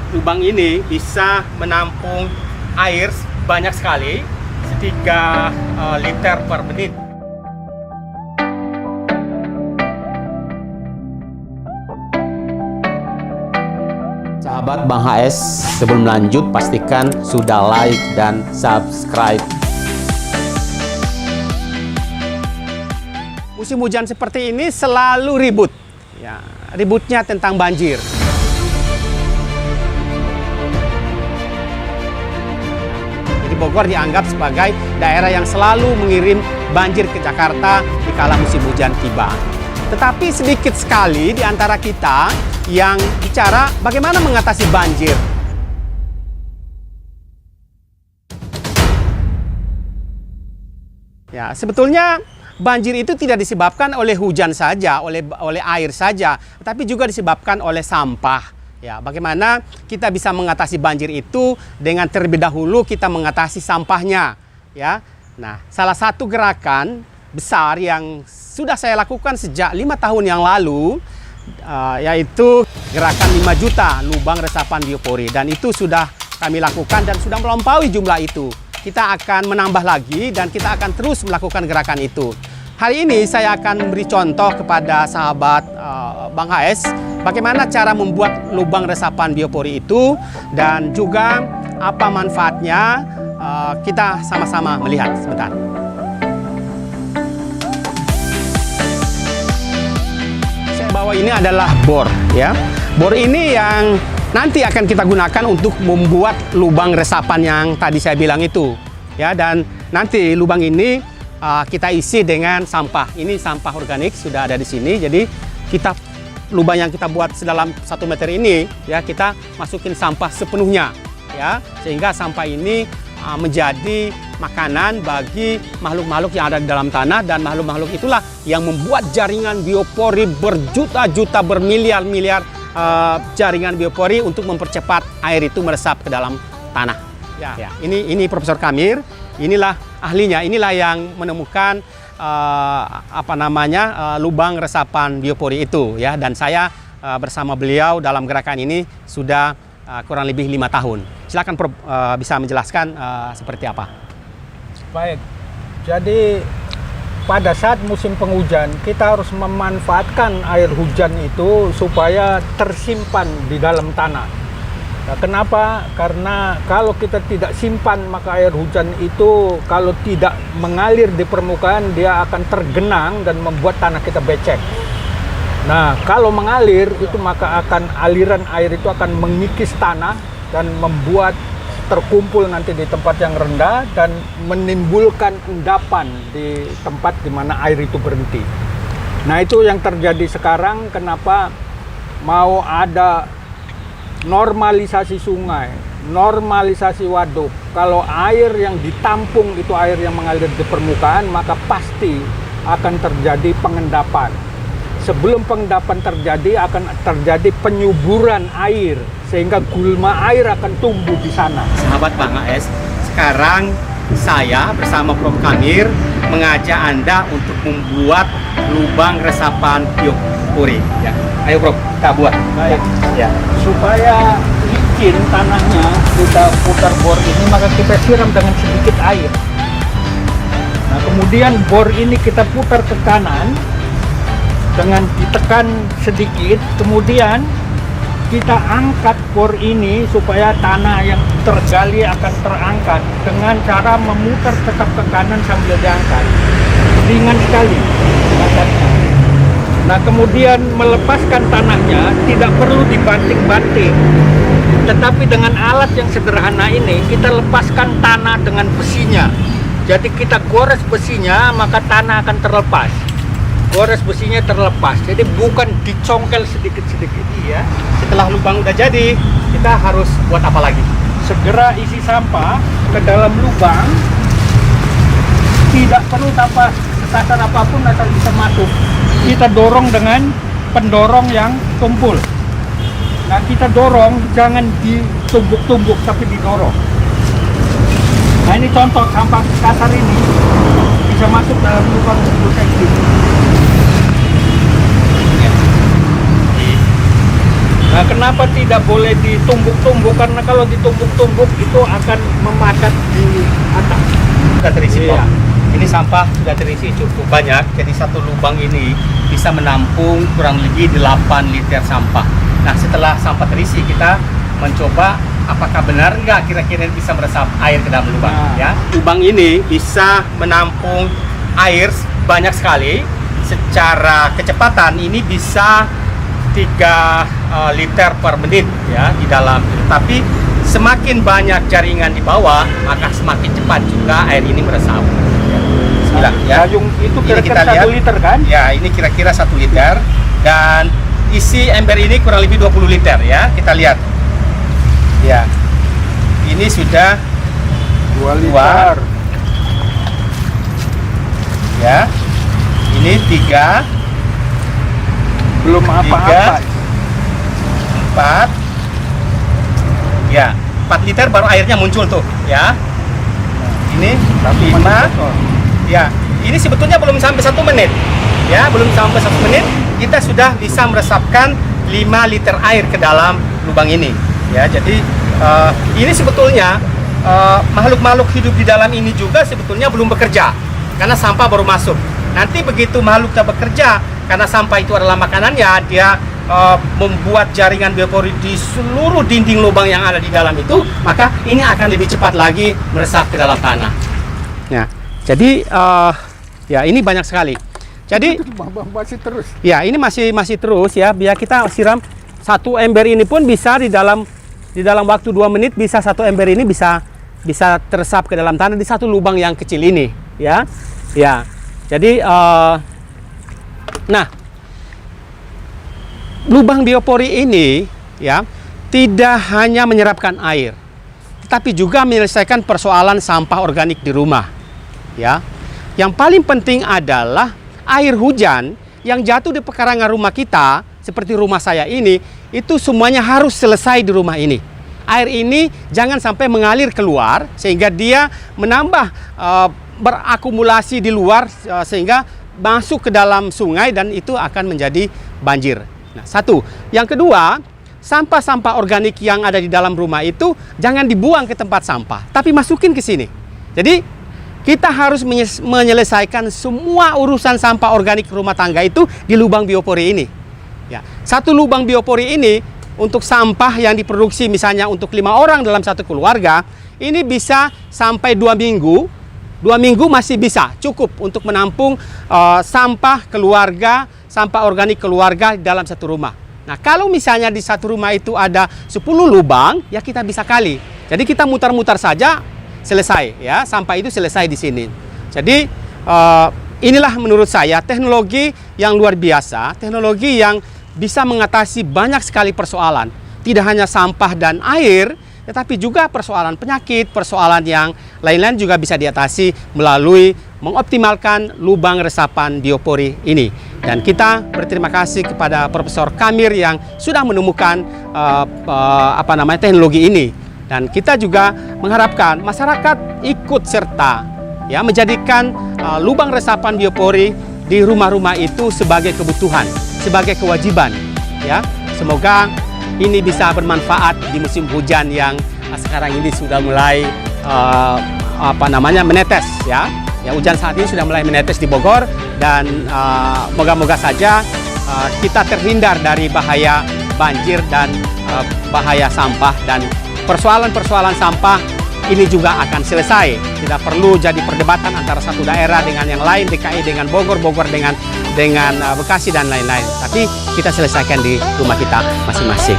lubang ini bisa menampung air banyak sekali, 3 liter per menit. Sahabat Bang HS, sebelum lanjut pastikan sudah like dan subscribe. Musim hujan seperti ini selalu ribut. Ya, ributnya tentang banjir. Jadi Bogor dianggap sebagai daerah yang selalu mengirim banjir ke Jakarta di kala musim hujan tiba. Tetapi sedikit sekali di antara kita yang bicara bagaimana mengatasi banjir. Ya, sebetulnya banjir itu tidak disebabkan oleh hujan saja, oleh air saja, tapi juga disebabkan oleh sampah. Ya, bagaimana kita bisa mengatasi banjir itu dengan terlebih dahulu kita mengatasi sampahnya. Ya, nah, salah satu gerakan besar yang sudah saya lakukan sejak 5 tahun yang lalu, yaitu gerakan 5 juta lubang resapan biopori, dan itu sudah kami lakukan dan sudah melampaui jumlah itu. Kita akan menambah lagi dan kita akan terus melakukan gerakan itu. Hari ini saya akan memberi contoh kepada sahabat Bang HS bagaimana cara membuat lubang resapan biopori itu dan juga apa manfaatnya. Kita sama-sama melihat sebentar. Saya bawa ini adalah bor, ya. Bor ini yang nanti akan kita gunakan untuk membuat lubang resapan yang tadi saya bilang itu, ya. Dan nanti lubang ini kita isi dengan sampah. Ini sampah organik sudah ada di sini. Jadi lubang yang kita buat sedalam 1 meter ini, ya, kita masukin sampah sepenuhnya, ya, sehingga sampah ini menjadi makanan bagi makhluk-makhluk yang ada di dalam tanah, dan makhluk-makhluk itulah yang membuat jaringan biopori berjuta-juta, bermiliar-miliar jaringan biopori untuk mempercepat air itu meresap ke dalam tanah. Ya. Ini Profesor Kamir, inilah ahlinya, inilah yang menemukan lubang resapan biopori itu, ya. Dan saya bersama beliau dalam gerakan ini sudah kurang lebih 5 tahun. Silakan Prof, bisa menjelaskan seperti apa. Baik, jadi pada saat musim penghujan kita harus memanfaatkan air hujan itu supaya tersimpan di dalam tanah. Nah, kenapa? Karena kalau kita tidak simpan, maka air hujan itu kalau tidak mengalir di permukaan dia akan tergenang dan membuat tanah kita becek. Nah, kalau mengalir itu maka aliran air itu akan mengikis tanah dan membuat terkumpul nanti di tempat yang rendah dan menimbulkan endapan di tempat di mana air itu berhenti. Nah, itu yang terjadi sekarang. Kenapa mau ada normalisasi sungai, normalisasi waduk? Kalau air yang ditampung itu air yang mengalir di permukaan, maka pasti akan terjadi pengendapan. Sebelum pengendapan terjadi, akan terjadi penyuburan air, sehingga gulma air akan tumbuh di sana. Sahabat Bang HS, sekarang saya bersama Prof Kamir mengajak Anda untuk membuat lubang resapan biopori. Ya. Ayo Prof, kita buat. Baik. Ya. Supaya licin tanahnya, kita putar bor ini, maka kita siram dengan sedikit air. Nah, kemudian bor ini kita putar ke kanan dengan ditekan sedikit, kemudian kita angkat bor ini supaya tanah yang tergali akan terangkat dengan cara memutar tetap ke kanan sambil diangkat. Ringan sekali angkatnya. Nah, kemudian melepaskan tanahnya tidak perlu dibanting-banting, tetapi dengan alat yang sederhana ini kita lepaskan tanah dengan besinya. Jadi kita gores besinya, maka tanah akan terlepas. Gores besinya terlepas, jadi bukan dicongkel sedikit-sedikit. Iya. Setelah lubang udah jadi, kita harus buat apa lagi? Segera isi sampah ke dalam lubang, tidak perlu tapas tatasan apapun asal bisa masuk. Kita dorong dengan pendorong yang tumpul. Nah, kita dorong, jangan ditumbuk-tumbuk tapi didorong. Nah, ini contoh sampah kasar ini bisa masuk dalam lubang 10 cm. Nah, kenapa tidak boleh ditumbuk-tumbuk? Karena kalau ditumbuk-tumbuk itu akan memadat di atas. Sudah terisi, Iya. Pak. Ini sampah sudah terisi cukup banyak, jadi satu lubang ini bisa menampung kurang lebih 8 liter sampah. Nah, setelah sampah terisi, kita mencoba apakah benar nggak kira-kira bisa meresap air ke dalam lubang. Nah. Ya, lubang ini bisa menampung air banyak sekali. Secara kecepatan ini bisa 3 liter per menit ya di dalam. Tapi semakin banyak jaringan di bawah, maka semakin cepat juga air ini meresap. Ya. Bismillah, ya. Gayung itu Ini kira-kira kita lihat. 1 liter kan? Ya, ini kira-kira 1 liter dan isi ember ini kurang lebih 20 liter ya. Kita lihat. Ya. Ini sudah 2 liter. ya. Ini 3, Belum apa-apa. 4. Ya, 4 liter baru airnya muncul tuh, ya. Ini 5. Ya, ini sebetulnya belum sampai 1 menit. Ya, belum sampai 1 menit kita sudah bisa meresapkan 5 liter air ke dalam lubang ini. Ya, jadi ini sebetulnya makhluk-makhluk hidup di dalam ini juga sebetulnya belum bekerja karena sampah baru masuk. Nanti begitu makhluk tak bekerja karena sampah itu adalah makanannya, dia membuat jaringan biopori di seluruh dinding lubang yang ada di dalam itu, maka ini akan lebih cepat lagi meresap ke dalam tanah. Ya, jadi ya ini banyak sekali. Jadi Masih terus. ya ini masih terus ya, biar kita siram satu ember ini pun bisa di dalam waktu 2 menit bisa satu ember ini bisa teresap ke dalam tanah di satu lubang yang kecil ini ya. Ya. Jadi nah, lubang biopori ini ya tidak hanya menyerapkan air, tetapi juga menyelesaikan persoalan sampah organik di rumah. Ya, yang paling penting adalah air hujan yang jatuh di pekarangan rumah kita, seperti rumah saya ini, itu semuanya harus selesai di rumah ini. Air ini jangan sampai mengalir keluar sehingga dia menambah berakumulasi di luar sehingga masuk ke dalam sungai dan itu akan menjadi banjir. Nah, satu. Yang kedua, sampah-sampah organik yang ada di dalam rumah itu jangan dibuang ke tempat sampah, tapi masukin ke sini. Jadi, kita harus menyelesaikan semua urusan sampah organik rumah tangga itu di lubang biopori ini. Ya, satu lubang biopori ini untuk sampah yang diproduksi misalnya untuk 5 orang dalam satu keluarga, ini bisa sampai 2 minggu. 2 minggu masih bisa cukup untuk menampung sampah keluarga, sampah organik keluarga dalam satu rumah. Nah, kalau misalnya di satu rumah itu ada 10 lubang, ya kita bisa kali. Jadi kita mutar-mutar saja, selesai ya, sampah itu selesai di sini. Jadi inilah menurut saya teknologi yang luar biasa, teknologi yang bisa mengatasi banyak sekali persoalan. Tidak hanya sampah dan air, tetapi juga persoalan penyakit, persoalan yang lain-lain juga bisa diatasi melalui mengoptimalkan lubang resapan biopori ini. Dan kita berterima kasih kepada Profesor Kamir yang sudah menemukan teknologi ini. Dan kita juga mengharapkan masyarakat ikut serta ya menjadikan lubang resapan biopori di rumah-rumah itu sebagai kebutuhan, sebagai kewajiban. Ya, semoga ini bisa bermanfaat di musim hujan yang sekarang ini sudah mulai menetes ya. Ya, hujan saat ini sudah mulai menetes di Bogor dan moga-moga saja kita terhindar dari bahaya banjir dan bahaya sampah, dan persoalan-persoalan sampah ini juga akan selesai. Tidak perlu jadi perdebatan antara satu daerah dengan yang lain, DKI dengan Bogor, Bogor dengan Bekasi dan lain-lain. Tapi kita selesaikan di rumah kita masing-masing.